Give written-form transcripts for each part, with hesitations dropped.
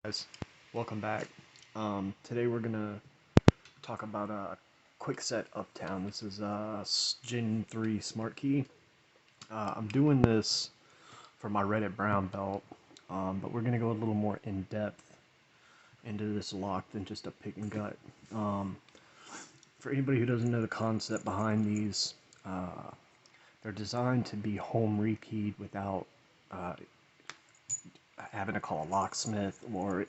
Guys, welcome back. Today we're gonna talk about Kwikset Uptown. This is Gen 3 Smartkey. I'm doing this for my Reddit brown belt, but we're gonna go a little more in depth into this lock than just a pick and gut. For anybody who doesn't know the concept behind these, they're designed to be home rekeyed without uh, having to call a locksmith or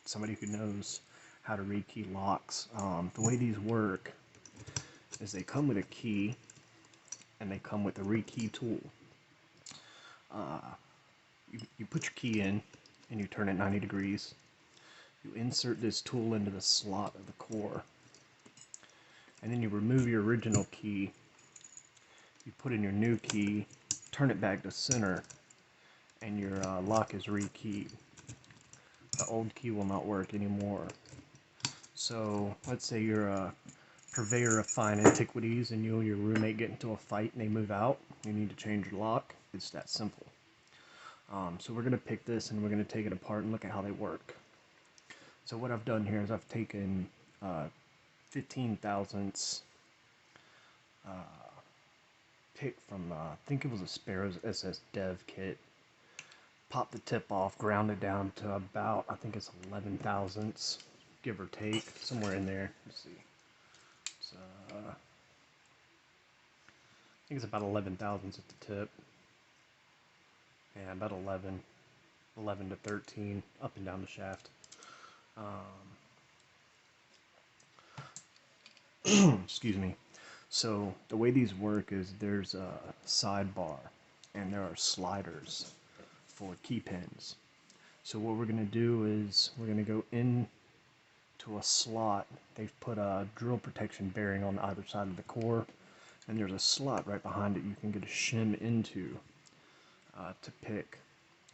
somebody who knows how to rekey locks. The way these work is they come with a key and they come with a rekey tool. You put your key in and you turn it 90 degrees. You insert this tool into the slot of the core, and then you remove your original key. You put in your new key, turn it back to center, and your lock is rekeyed. The old key will not work anymore. So let's say you're a purveyor of fine antiquities and you and your roommate get into a fight and they move out. You need to change your lock. It's that simple. So we're going to pick this and we're going to take it apart and look at how they work. So what I've done here is I've taken 15 thousandths pick from, I think it was a Sparrow's SS Dev kit. Pop the tip off, ground it down to about, I think it's 11 thousandths, give or take, somewhere in there. Let's see. It's, I think it's about 11 thousandths at the tip. Yeah, about 11 to 13, up and down the shaft. Excuse me. So the way these work is there's a sidebar and there are sliders for key pins. So what we're going to do is we're going to go in to a slot. They've put a drill protection bearing on either side of the core, and there's a slot right behind it you can get a shim into to pick,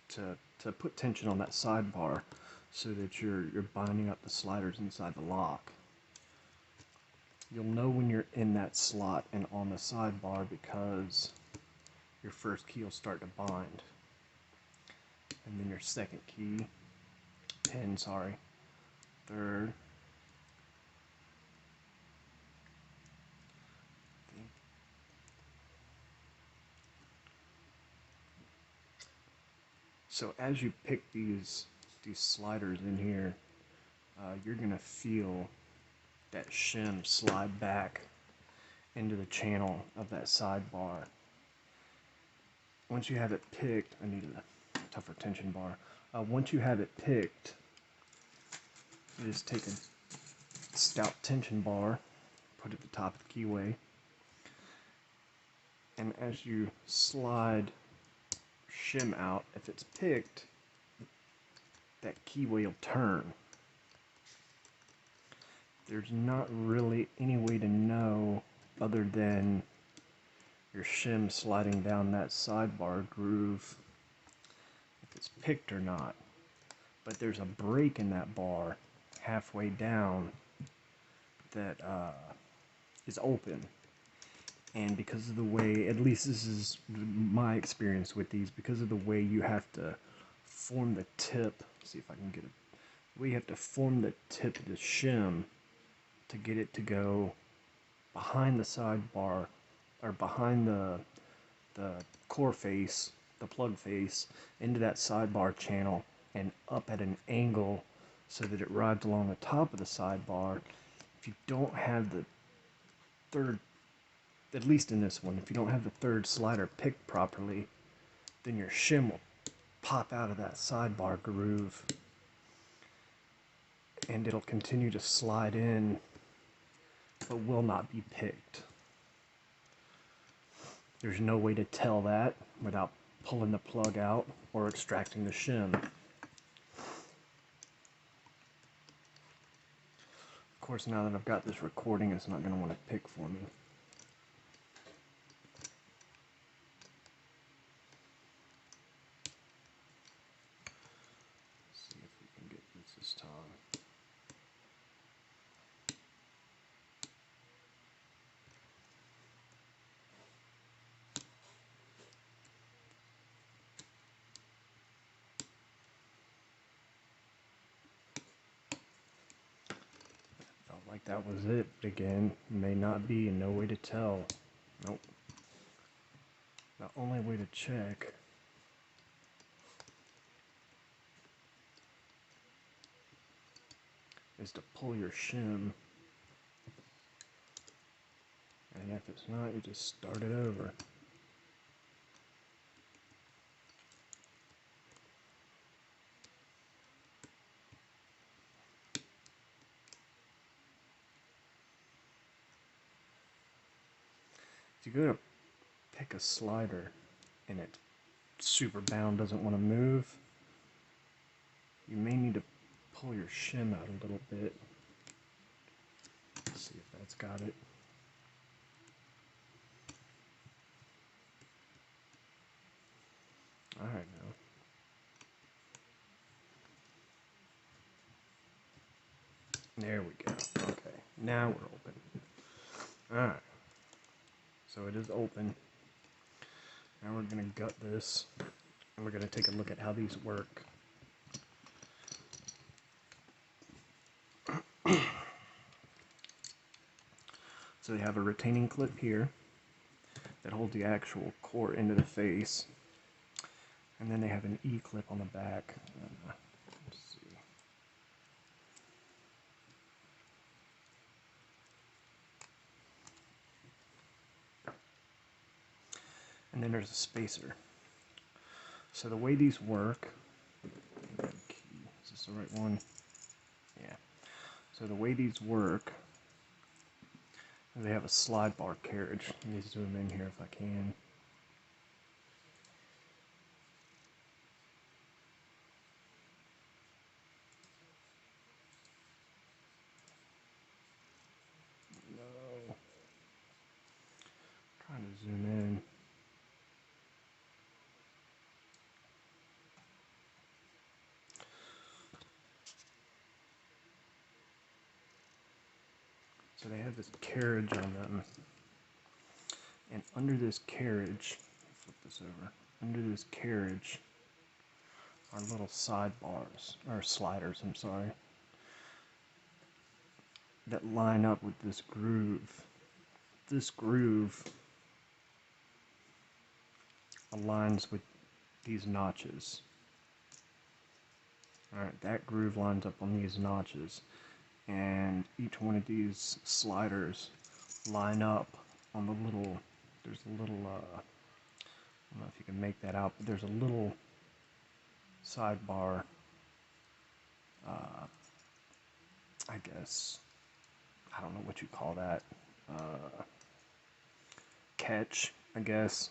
to put tension on that sidebar so that you're binding up the sliders inside the lock. You'll know when you're in that slot and on the sidebar because your first key will start to bind, and then your second key pin, third, so as you pick these sliders in here, you're gonna feel that shim slide back into the channel of that sidebar. Once you have it picked, I need a tougher tension bar. Once you have it picked, you just take a stout tension bar, put it at the top of the keyway, and as you slide shim out, if it's picked, that keyway will turn. There's not really any way to know other than your shim sliding down that sidebar groove if it's picked or not. But there's a break in that bar halfway down that is open. And because of the way, at least this is my experience with these, because of the way you have to form the tip, see if I can get it, the way you have to form the tip of the shim to get it to go behind the sidebar, or behind the core face, the plug face, into that sidebar channel and up at an angle so that it rides along the top of the sidebar. If you don't have the third, at least in this one, if you don't have the third slider picked properly, then your shim will pop out of that sidebar groove and it'll continue to slide in but will not be picked. There's no way to tell that without pulling the plug out or extracting the shim. Of course, now that I've got this recording, it's not going to want to pick for me. Let's see if we can get this time. that was it. But again, may not be, and no way to tell. Nope. The only way to check is to pull your shim, and if it's not, you just start it over. If you go to pick a slider and it's super bound, doesn't want to move, you may need to pull your shim out a little bit. Let's see if that's got it. All right, now. There we go. Okay, now we're open. All right. So it is open. Now we're going to gut this, and we're going to take a look at how these work. So they have a retaining clip here that holds the actual core into the face, and then they have an E-clip on the back. Let's see. And then there's a spacer. So the way these work, is this the right one? Yeah. So the way these work, they have a slide bar carriage. Let me zoom in here if I can. No. Trying to zoom in. So they have this carriage on them, and under this carriage, flip this over, under this carriage are little sidebars, or sliders, I'm sorry, that line up with this groove. This groove aligns with these notches. Alright, that groove lines up on these notches, and each one of these sliders line up on the little, there's a little, I don't know if you can make that out, but there's a little sidebar, I guess, I don't know what you call that, catch, I guess.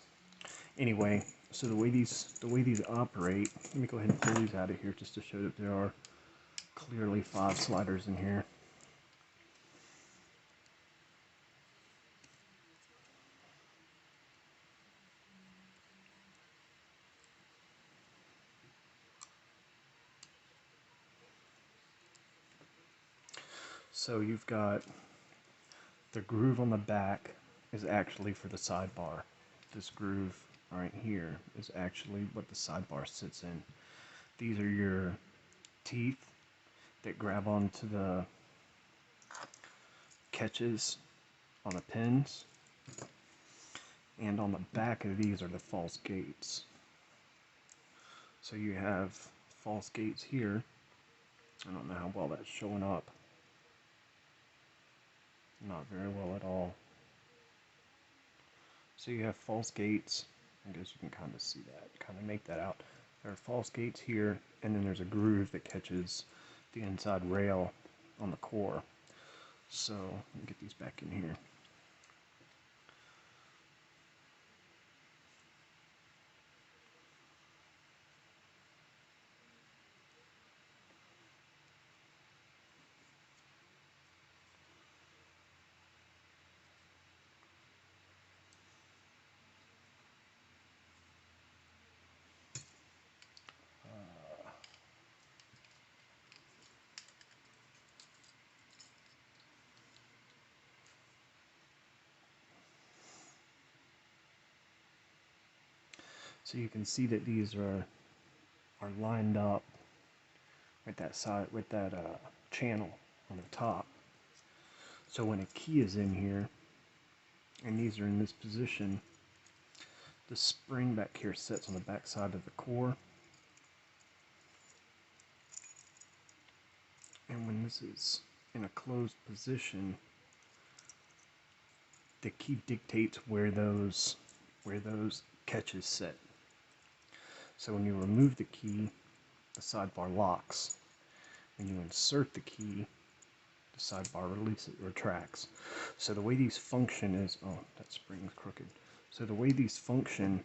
Anyway, so the way these operate, let me go ahead and pull these out of here just to show that there are clearly 5 sliders in here. So you've got the groove on the back is actually for the sidebar. This groove right here is actually what the sidebar sits in. These are your teeth that grab onto the catches on the pins, and on the back of these are the false gates. So you have false gates here. I don't know how well that's showing up. Not very well at all. So you have false gates. I guess you can kind of see that, kind of make that out. There are false gates here, and then there's a groove that catches the inside rail on the core. So let me get these back in here. So you can see that these are lined up with that side, with that channel on the top. So when a key is in here, and these are in this position, the spring back here sets on the back side of the core. And when this is in a closed position, the key dictates where those catches set. So when you remove the key, the sidebar locks. When you insert the key, the sidebar retracts. So the way these function is, oh, that spring's crooked. So the way these function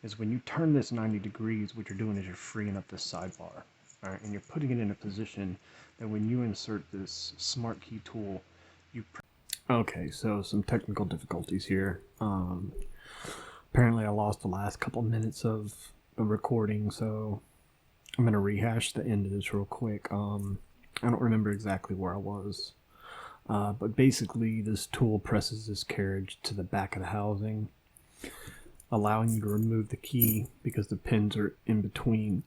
is when you turn this 90 degrees, what you're doing is you're freeing up the sidebar. All right, and you're putting it in a position that when you insert this Smartkey tool, Okay, so some technical difficulties here. Apparently I lost the last couple minutes of the recording, so I'm going to rehash the end of this real quick. I don't remember exactly where I was, but basically this tool presses this carriage to the back of the housing, allowing you to remove the key because the pins are in between.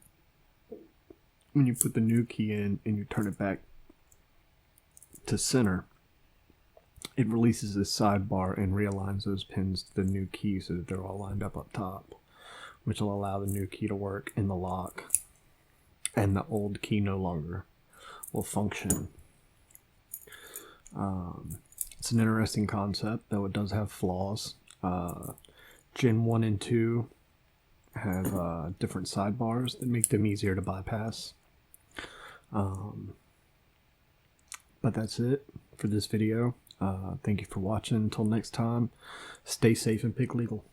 When you put the new key in and you turn it back to center, it releases this sidebar and realigns those pins to the new key so that they're all lined up top, which will allow the new key to work in the lock, and the old key no longer will function. It's an interesting concept, though it does have flaws. Gen 1 and 2 have different sidebars that make them easier to bypass. But that's it for this video. Thank you for watching. Until next time, stay safe and pick legal.